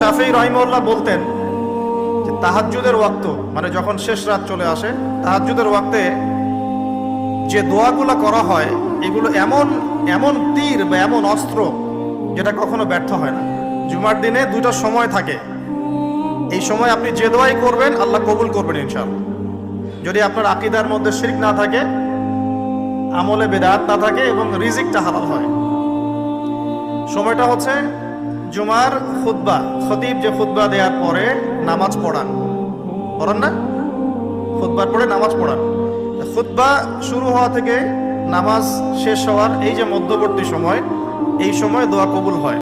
শাফিঈ রাহিমাহুল্লাহ বলতেন যে তাহাজ্জুদের ওয়াক্ত, মানে যখন শেষ রাত চলে আসে, তাহাজ্জুদের ওয়াক্তে যে দোয়াগুলো করা হয় এগুলো এমন এমন তীর বা এমন অস্ত্র যেটা কখনো ব্যর্থ হয় না। জুমার দিনে দুইটা সময় থাকে, এই সময় আপনি যে দোয়াই করবেন আল্লাহ কবুল করবেন ইনশাআল্লাহ। যদি আপনার আকীদার মধ্যে শিরক না থাকে, আমলে বেদাত না থাকে এবং রিজিকটা হালাল হয়। সময়টা হচ্ছে জুমার খুতবা, খতিব যে খুতবা দেওয়ার পরে নামাজ পড়ান না, খুতবার পরে নামাজ পড়ান। খুতবা শুরু হওয়া থেকে নামাজ শেষ হওয়ার এই যে মধ্যবর্তী সময়, এই সময় দোয়া কবুল হয়।